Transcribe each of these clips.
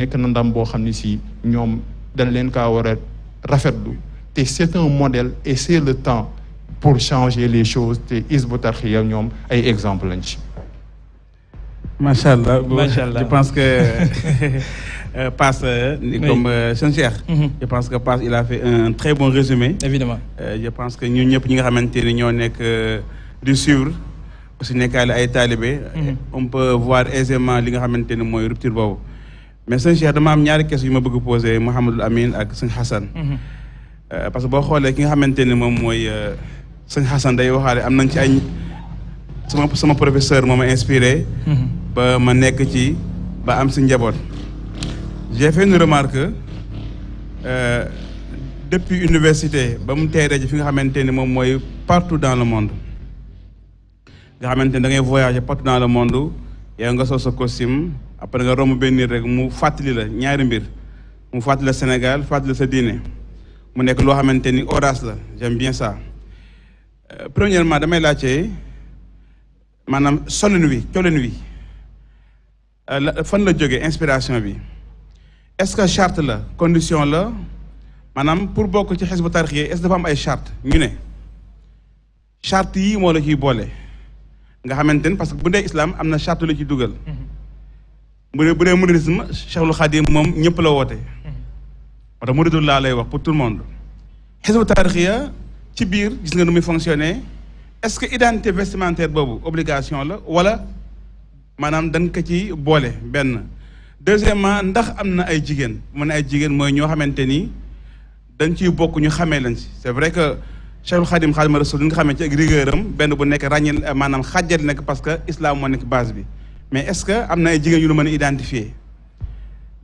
nekk na ndam boo xam ne si ñoom dañ leen kaa war a rafetlu te c'est un modèle et c'est le temps pour changer les choses te Hizbut Tarqiyyah ñoom ay exemple lañ ci. macha allah Machallah. je pense que Passe comme Sëñ Cheikh. Je pense que Passe il a fait un très bon résumé. Évidemment. Je pense que ñun ñëpp ñi nga xamante ni ñoo nekk di suivre aussi nekkaale ay talibé. On peut voir aisément li nga xamante ni mooy rupture boobu. Mais Sëñ Cheikh dama am ñaari questions yu ma bëgg poser Mouhamadou Amine ak Sëñ Hassan. Parce que boo xoolee ki nga xamante ni moom mooy Sëñ Hassan day waxaale am nañ ci ay sama professeur moo ma inspiré. ba ma nekk ci ba am si njaboot. J'ai fait une remarque depuis université ba mu teeree ji fi nga xamante ni moom mooy partout dans le monde nga xamante ni da ngay voyager partout dans le monde yow nga sol sa costume après nga romb benn nit rek mu fàttali la ñaari mbir mu fàttali la Sénégal fàttali la sa diine mu nekk loo xamante ni audace la j'aime bien ça. Premièrement damay laajte maanaam colin wi fan la jógee inspiration bi est-ce que charte la condition la maanaam pour bokk ci Hizbut Tarqiyyah est-ce que dafa am ay charte ñu ne charte yi moo la ciy boole nga xamante ni parce que bu dee islam am na charte la ci dugal bu dee mouridisme Cheikhul Khadim moom ñëpp la woote moo tax muridul laa lay wax pour tout le monde. Hizbut Tarqiyyah ci biir gis nga nu muy fonctionner est-ce que identité vestimentaire boobu obligation la wala maanaam dañ ko ci boole benn. Deuxièmement ndax am na ay jigéen mu ne ay jigéen mooy ñoo xamante ni dañ ciy bokk ñu xamee lañ ci c'est vrai que Cheikhul Khadim Khadimu Rasul nga xamee ci ak rigueur am benn bu nekk ràññeel maanaam xàjjal nekk parce que islam moo nekk base bi mais est-ce que am na ay jigéen yu lu mën a identifier.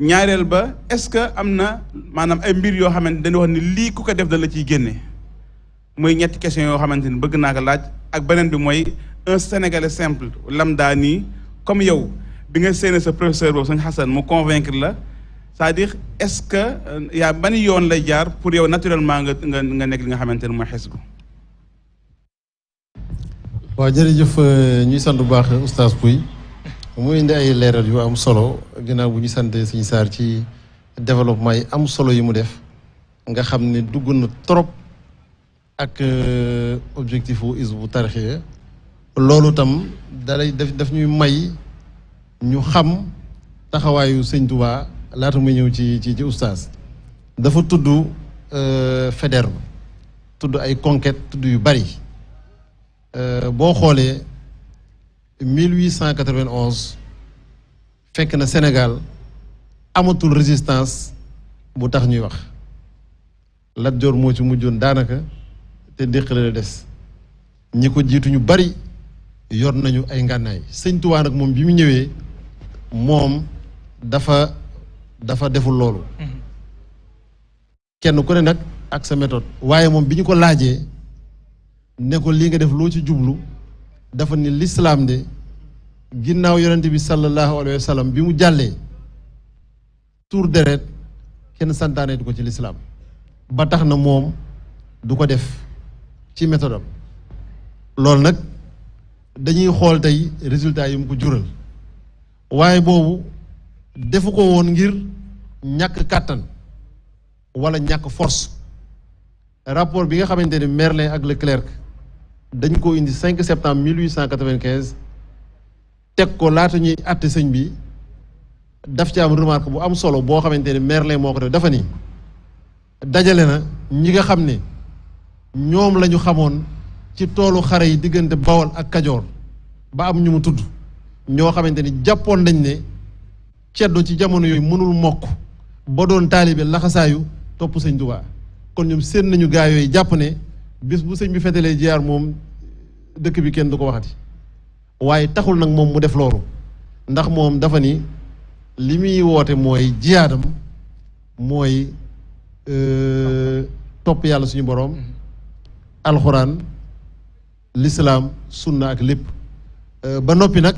ñaareel ba est-ce que am na maanaam ay mbir yoo xamante dañuy wax ni lii ku ko def da la ciy génne muy ñetti question yoo xamante ni bëgg naa ko laaj ak beneen bi mooy un Sénégalais simple lambda nii comme yow. bi nga séenee sa professeur boobu Sëñ Hassan mu convaincre la c'est-à-dire est-ce que yaa ban yoon lay jaar pour yow naturellement nga nekk li nga xamante ne mooy xisbu. waaw jërëjëf ñuy sant bu baax oustaz Pouy mu indi ay leeral yu am solo ginnaaw bu ñu sant Sëñ Saar ci développement yi am solo yi mu def nga xam ne dugg na trop ak objectif u Hizbut Tarqiyyah loolu tam dalay daf ñuy may. ñu xam taxawaayu sëñ Touba laata muy ñëw ci oustaz dafa tudd Faidherbe tudd ay conquête tudd yu bari boo xoolee 1891 fekk na Sénégal amatul résistance bu tax ñuy wax Lat Joor moo ci mujjoon daanaka te déqale la des ñi ko jiitu ñu bari yor nañu ay ngànnaay sëñ Touba nag moom bi mu ñëwee moom dafa deful loolu kenn ku ne nag ak sa méthode waaye moom bi ñu ko laajee ne ko lii nga def loo ci jublu dafa ni l'islam de ginnaaw yonente bi sallallahu alayhi wa sallam bi mu jàllee tuur deret kenn santaane du ko ci l'islam ba tax na moom du ko def ci méthode am loolu nag dañuy xool tey résultat yi mu ko jural waaye boobu defu ko woon ngir ñàkk kàttan wala ñàkk force rapport bi nga xamante ne Merlin ak Leclerc dañ ko indi 5 septembre 1895 teg ko laata ñuy àtte sëñ bi daf ci am remarque bu am solo boo xamante ne Merlin moo ko def dafa ni dajale na ñi nga xam ne ñoom la ñu xamoon ci toolu xare yi diggante Bawol ak Kajoor ba am ñu mu tudd ñoo xamante ni jàppoon nañ ne ceddo ci jamono yooyu mënul mokk ba doon taalibe laxasaayu topp sëñ Tuubaa kon ñoom seen nañu gaa yooyu jàpp ne bis bu sëñ bi fetalee jiyaar moom dëkk bi kenn du ko waxati waaye taxul nag moom mu def loolu ndax moom dafa ni li muy woote mooy jiyaadam mooy topp yàlla suñu boroom alxuraan l'islam sunna ak lépp ba noppi nag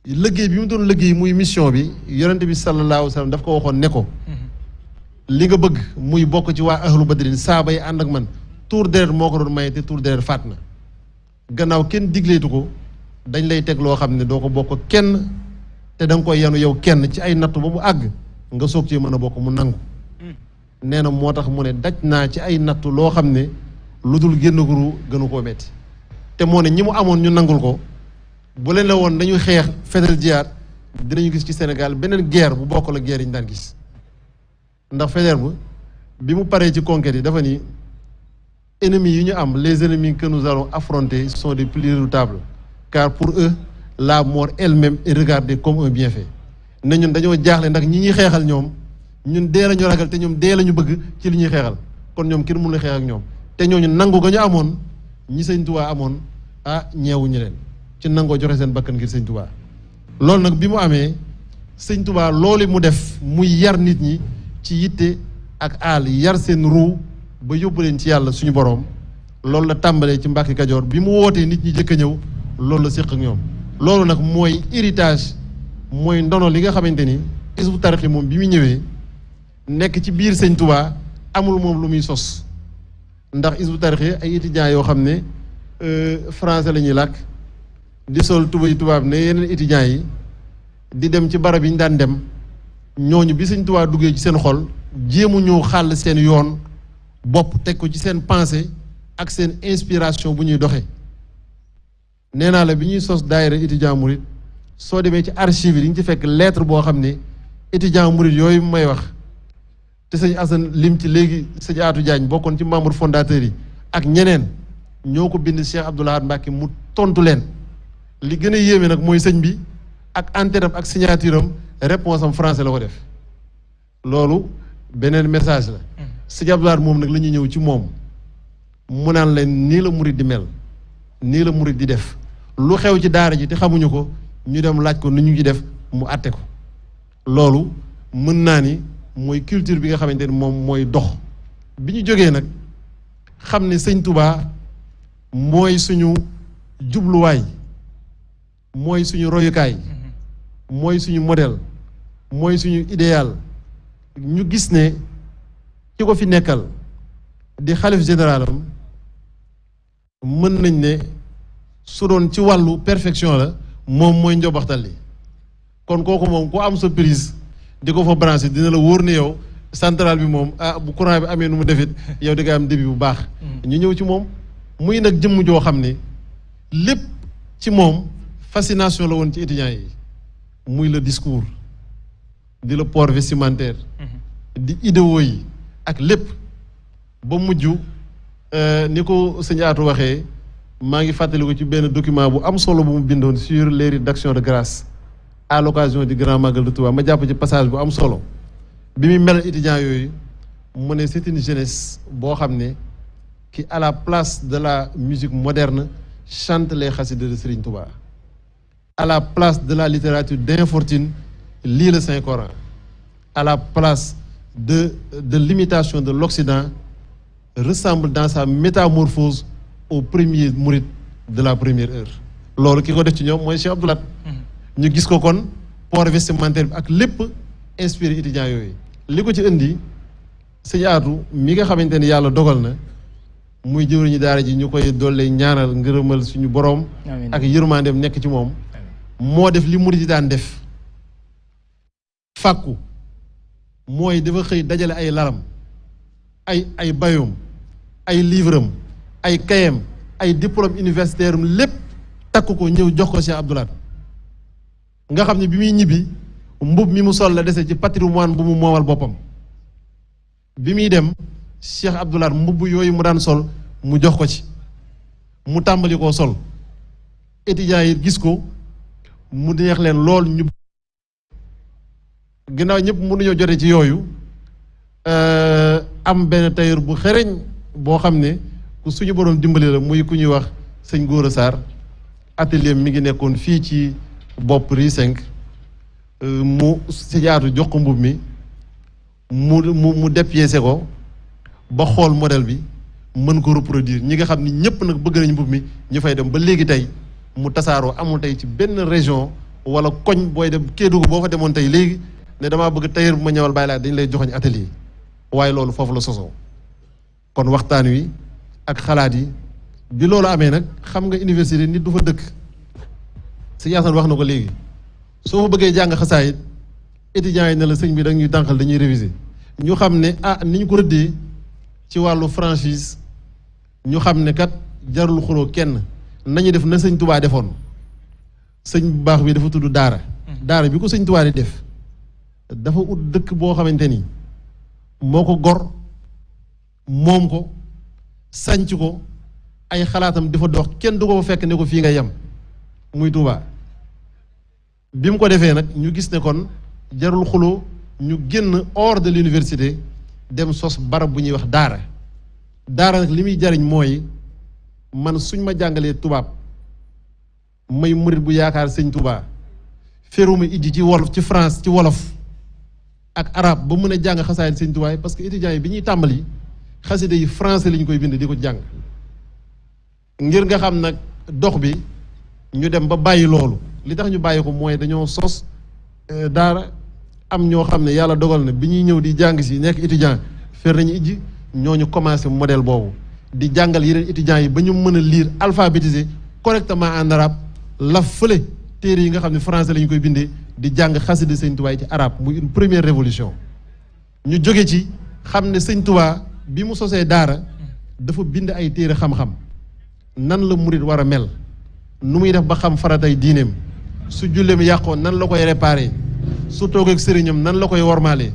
liggéey bi mu doon liggéey muy mission bi yonente bi sallallahu alayhi wa sallam daf ko waxoon ne ko li nga bëgg muy bokk ci waa ahlu badrin saaba yi ànd ak man tuur deret moo ko doon maye te tuur deret faat na gannaaw kenn digleetu ko dañ lay teg loo xam ne doo ko bokk kenn te da nga koy yanu yow kenn ci ay nattu ba mu àgg nga soog ci mën a bokk mu nangu nee na moo tax mu ne daj naa ci ay nattu loo xam ne lu dul génn guru gënu koo metti te moo ne ñi mu amoon ñu nangul ko bu leen la woon dañuy xeex fedel jiyaat dinañu gis ci Sénégal beneen guerre bu bokk la guerre yi ñu daan gis ndax Faidherbe bi mu paree ci conquête yi dafa ni ennemis yi ñu am les ennemis que nous allons affronter sont des plus redoutables car pour eux la mort elle-même est regardée comme un bienfait ne ñun dañoo jaaxle ndax ñi ñuy xeexal ñoom ñun dee la ñu ragal te ñoom dee la ñu bëgg ci li ñuy xeexal kon ñoom kenn mënu la xeex ak ñoom te ñooñu nangu ga ñu amoon ñi Sëñ Tuubaa amoon ñeewuñu leen ci nangoo joxe seen bakkan ngir Sëñ Tuubaa loolu nag bi mu amee Sëñ Tuubaa loolu mu def muy yar nit ñi ci yitte ak aal yar seen ruu ba yóbbu leen ci yàlla suñu boroom loolu la tàmbalee ci Mbàkke Kajoor bi mu wootee nit ñi jëkk a ñëw loolu la séq ak ñoom loolu nag mooy héritage mooy ndono li nga xamante ni Hizbut Tarqiyyah moom bi mu ñëwee nekk ci biir Sëñ Tuubaa amul moom lu muy sos ndax Hizbut Tarqiyyah ay étudiants yoo xam ne français la ñuy làkk di sol tubay tubaab ne yeneen étudiants yi di dem ci barab yi ñu daan dem ñooñu bi Sëñ Tuubaa duggee ci seen xol jéemu ñëw xàll seen yoon bopp teg ko ci seen pensée ak seen inspiration bu ñuy doxee nee naa la bi ñuy sos daayira étudiant murid soo demee ci archive yi di nga ci fekk lettre boo xam ne étudiant murid yooyu may wax te sëñ Assane lim ci léegi sëñ Atou Diagne bokkoon ci membre fondateur yi ak ñeneen ñoo ko bind Cheikh Abdoul Ahad Mbacké mu tontu leen li gën a yéeme nag mooy sëñ bi ak antenne am ak signature am réponse am français la ko def loolu beneen message la sëñ Abdoul Ahad moom nag la ñuy ñëw ci moom mu naan leen nii la murid di mel nii la murid di def lu xew ci daara ji te xamuñu ko ñu dem laaj ko nu ñu ngi def mu àtte ko loolu mën naa ni mooy culture bi nga xamante ni moom mooy dox bi ñu jógee nag xam ne Sëñ Tuubaa mooy suñu jubluwaay mooy suñu royukaay mooy suñu modèle mooy suñu idéal ñu gis ne ki ko fi nekkal di xalif général am mën nañ ne su doon ci wàllu perfection la moom mooy njobaxtal li kon kooku moom ku am sa prise di ko fa branché dina la wóor ne yow centrale bi moom bu courant bi amee nu mu defit yow di nga am débit bu baax ñu ñëw ci moom muy nag jëmm joo xam ne lépp ci moom fascination la woon ci étudiants yi muy le discours di le port vestimentaire di idéaux yi ak lépp ba mujj ni ko sëñ Atou waxee maa ngi fàttaliku ci benn document bu am solo bu mu bindoon sur les rites d'action de grâce à l'occasion du grand magal de Touba ma jàpp ci passage bu am solo bi muy mel étudiants yooyu mu ne c'est une jeunesse boo xam ne qui à la place de la musique moderne chante les xasida de Serigne Touba à la place de la littérature d'infortune lit le Saint-Coran à la place de l'imitation de l'Occident ressemble dans sa métamorphose au premier mouride de la première heure loolu ki ko def ci ñoom mooy Cheikh Abdoul Ahad ñu gis ko kon port vestimentaire bi ak lépp inspiré étudiants yooyu li ko ci indi sëñ Atou mi nga xamante ni yàlla dogal na muy jëwriñu daara ji ñu koy dollee ñaanal ngërëmal suñu boroom ak yërmandeem nekk ci moom moo def li murid yi daan def fàkku mooy dafa xëy dajale ay laram ay bayoom ay livre am ay kayam ay diplôme universitaire am lépp takk ko ñëw jox ko Cheikh Abdoul Ahad nga xam ne bi muy ñibbi mbub mi mu sol la dese ci patrimoine bu mu moomal boppam bi muy dem Cheikh Abdoul Ahad mbubb yooyu mu daan sol mu jox ko ci mu tàmbali koo sol étudiants yi gis ko mu neex leen lool ñu ginnaaw ñëpp mënuñoo jote ci yooyu am benn tailleur bu xereñ boo xam ne ku suñu boroom dimbali la muy ku ñuy wax sëñ Gora Sarr atelier mi ngi nekkoon fii ci bopp Rue 5 mu Sëñ Atou jox ko mbub mi mu dépiécé ko ba xool modèle bi mën ko reproduire ñi nga xam ni ñëpp nag bëgg nañ mbub mi ñu fay dem ba léegi tey mu tasaaroo amul tey ci benn région wala koñ booy dem Kédougou boo fa demoon tey léegi ne damaa bëgg tailleur bu ma ñëwal bàyyi laa dañ lay joxoñ atelier waaye loolu foofu la sosoo kon waxtaan wi ak xalaat yi bi loolu amee nag xam nga université nit du fa dëkk si Yaasan wax na ko léegi soo fa bëggee jàng xasaayit étudiants yi ne la sëñ bi da ñuy tànqal dañuy réviser ñu xam ne ni ñu ko rëddee ci wàllu franchise ñu xam ne kat jarul xuloo kenn nañu def na sëñ Tuubaa defoon sëñ bu baax bi dafa tudd daara daara bi ko sëñ Tuubaa di def dafa ut dëkk boo xamante ni moo ko gor moom ko sanc ko ay xalaatam dafa dox kenn du ko fekk ne ko fii nga yem muy Tuubaa bi mu ko defee nag ñu gis ne kon jarul xuloo ñu génn hors de l'université dem sos barab bu ñuy wax daara daara nag li muy jariñ mooy man suñ ma jàngalee tubaab may murit bu yaakaar sëñ Tuubaa feruma ijji ci wolof ci France ci wolof ak arab ba mën a jàng xasaayid sëñ Tuubaa parce que étudiants yi bi ñuy tàmbali xasida yi français lañ koy bind di ko jàng ngir nga xam nag dox bi ñu dem ba bàyyi loolu li tax ñu bàyyi ko mooy dañoo sos daara am ñoo xam ne yàlla dogal na bi ñuy ñëw di jàng si nekk étudiant fer nañu ijji ñooñu commencé modèle boobu di jàngal yeneen étudiants yi ba ñu mën a lire alphabétisé correctement en arabe la fële téere yi nga xam ne français la ñu koy bindee di jàng xasida sëñ Tuubaa ci arabe muy une première révolution ñu jóge ci xam ne sëñ Tuubaa bi mu sosee daara dafa bind ay téere xam-xam nan la murit war a mel nu muy def ba xam faratay diineem su julleem yàqoon nan la koy réparé su toogee ak sëriñam nan la koy wormaalee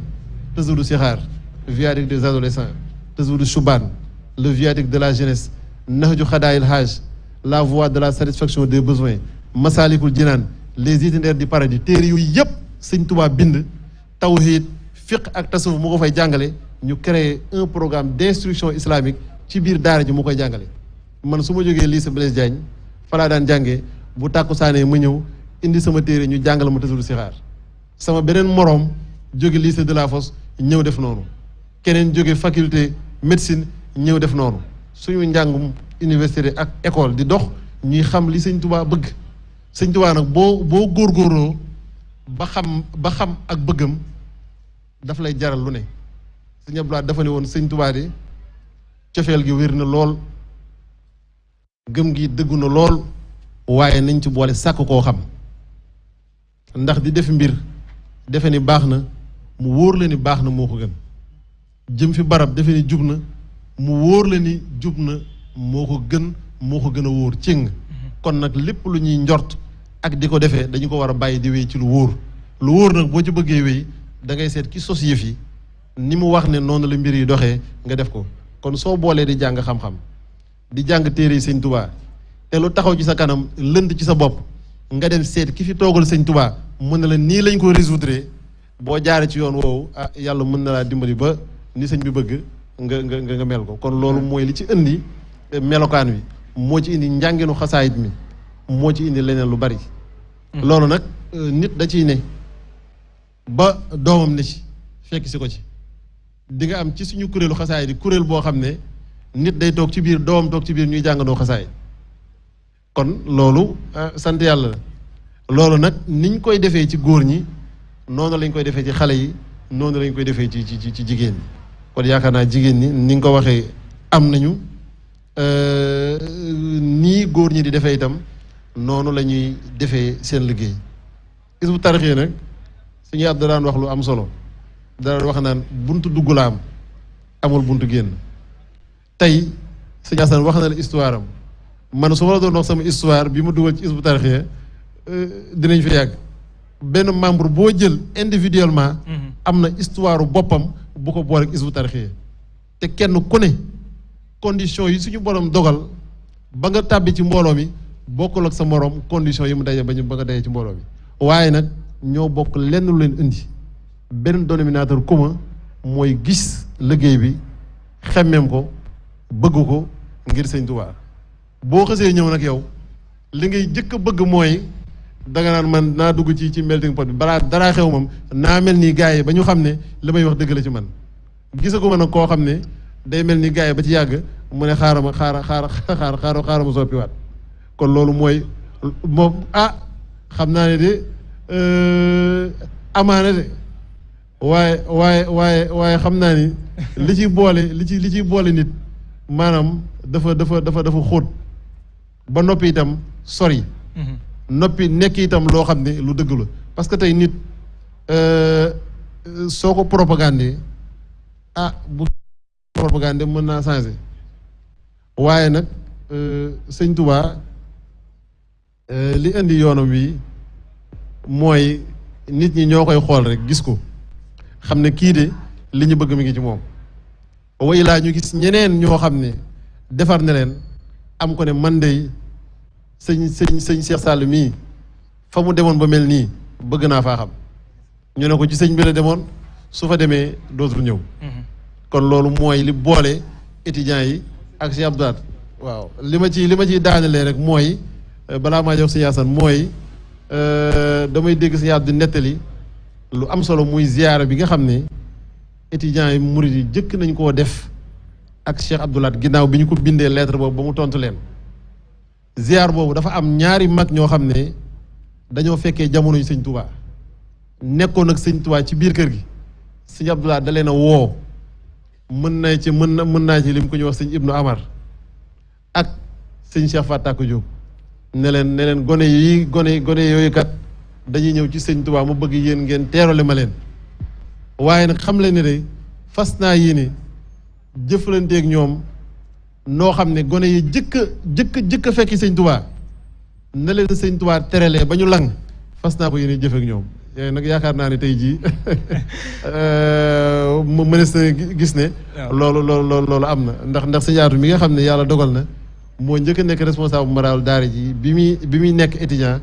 tasawudu sixaar viatique des adolescents tasawudu shubaan le viatique de la jeunesse nahju xadaayil hajj la voie de la satisfaction des besoins masalikul jinaan les itinéraires du paradis téere yooyu yëpp sëñ Tuubaa bind tawhid fiqh ak tasawuf mu ko fay jàngale ñu créé un programme d'instruction islamique ci biir daara ji mu koy jàngale man su ma jógee lycée Blaise Diagne falaa daan jàngee bu tàkkusaanee ma ñëw indi sama téere ñu jàngale ma tasawudu sixaar sama beneen moroom jóge lycée de la Fosse ñëw def noonu keneen jóge faculté médecine ñëw def noonu suñu njàngum université ak école di dox ñuy xam li sëñ Tuubaa bëgg sëñ Tuubaa nag boo góorgóorloo ba xam ak bëggam daf lay jaral lu ne sëñ Abdou Lahad dafa ne woon sëñ Tuubaa de cofeel gi wér na lool gëm gi dëggu na lool waaye nañ ci boole sàkk koo xam ndax di def mbir defe ni baax na mu wóor la ni baax na moo ko gën jëm fi barab defe ni jub na mu wóor la ni jub na moo ko gën a wóor cëng kon nag lépp lu ñuy njort ak di ko defee dañu ko war a bàyyi di wéy ci lu wóor nag boo ci bëggee wéy da ngay seet ki sos yëf yi ni mu wax ne noonu la mbir yi doxee nga def ko kon soo boolee di jàng xam-xam di jàng téere yi sëñ Tuubaa te lu taxaw ci sa kanam lënd ci sa bopp nga dem seet ki fi toogal sëñ Tuubaa mën na la nii lañ ko résoudre boo jaaree ci yoon woowu yàlla mën na laa dimbali ba ni sëñ bi bëgg nga mel ko kon loolu mooy li ci indi melokaan wi moo ci indi njànginu xasaayit mi moo ci indi leneen lu bari loolu nag nit da ciy ne ba doomam ne ci fekk si ko ci di nga am ci suñu kuréelu xasaayit yi kuréel boo xam ne nit day toog ci biir doomam toog ci biir ñuy jàngandoo xasaayit kon loolu sant yàlla la loolu nag niñ koy defee ci góor ñi noonu lañ koy defee ci xale yi noonu lañ koy defee ci jigéen ñi kon yaakaar naa jigéen ñi ni nga ko waxee am nañu nii góor ñi di defee itam noonu la ñuy defee seen liggéey Hizbut Tarqiyyah nag suñu at da daan wax lu am solo da daan wax naan buntu dugg la am amul buntu génn tey sëñ Assane wax na la histoire am man su ma la doon wax sama histoire bi ma dugal ci Hizbut Tarqiyyah dinañ fi yàgg benn membre boo jël individuellement am na histoire boppam bu ko boole ak Hizbut Tarqiyyah te kenn ku ne condition yi suñu borom dogal ba nga tàbbi ci mbooloo mi bokkul ak sa morom condition yi mu daje ba nga daje ci mbooloo mi waaye nag ñoo bokk lenn lu leen indi benn dénominateur commun mooy gis liggéey bi xemmeem ko bëgg ko ngir sëñ Tuubaa boo xësee ñëw nag yow li ngay jëkk a bëgg mooy danga naan man naa dugg ci melting pot bi balaa daraa xew moom naa mel ni gars yi ba ñu xam ne li may wax dëgg la ci man gisaguma nag koo xam ne day mel ni gars yi ba ci yàgg mu ne xaaral ma soppiwaat kon loolu mooy moom xam naa ne de amaana de waaye xam naa ni li ciy boole nit maanaam dafa xóot ba noppi itam sori noppi nekk itam loo xam ne lu dëgg la parce que tey nit soo ko propagandé bu propagandé mën naa changé waaye nag sëñ Touba li indi yoonam wi mooy nit ñi ñoo koy xool rek gis ko xam ne kii de li ñu bëgg mi ngi ci moom way laa ñu gis ñeneen ñoo xam ne defar ne leen am ko ne man de sëñ Cheikh Sall mii fa mu demoon ba mel nii bëgg naa faa xam ñu ne ko ci sëñ bi la demoon su fa demee dootul ñëw kon loolu mooy li boole étudiants yi ak Cheikh Abdou Lahad waaw li ma ciy daanelee rek mooy balaa maa jox si Yaasan mooy damay dégg si Abdou di nettali lu am solo muy ziyaara bi nga xam ne étudiants yi murid yi jëkk nañ koo def ak Cheikh Abdou Lahad ginnaaw bi ñu ko bindee lettre boobu ba mu tontu leen ziyaar boobu dafa am ñaari mag ñoo xam ne dañoo fekkee jamono yu sëñ Touba nekkoon ak sëñ Touba ci biir kër gi sëñ Abdou Lahad da leen a woo mën naa ci lim ko ñu wax sëñ Ibnu Amar ak sëñ Cheikh Fatak Diop ne leen gone yooyu kat dañuy ñëw ci sëñ Touba mu bëgg yéen ngeen teerale ma leen waaye nag xam leen ne de fas naa yéene jëflanteeg ñoom noo xam ne gone yi jëkk fekki sëñ Touba na leen sëñ Touba terelee ba ñu lang fas naa ko yéene jëfeek ñoom yooyu nag yaakaar naa ne tey jii mënees na gis ne loolu am na ndax sëñ Aatu mi nga xam ne yàlla dogal na moo njëkk a nekk responsable moral daara ji bi muy nekk étudiant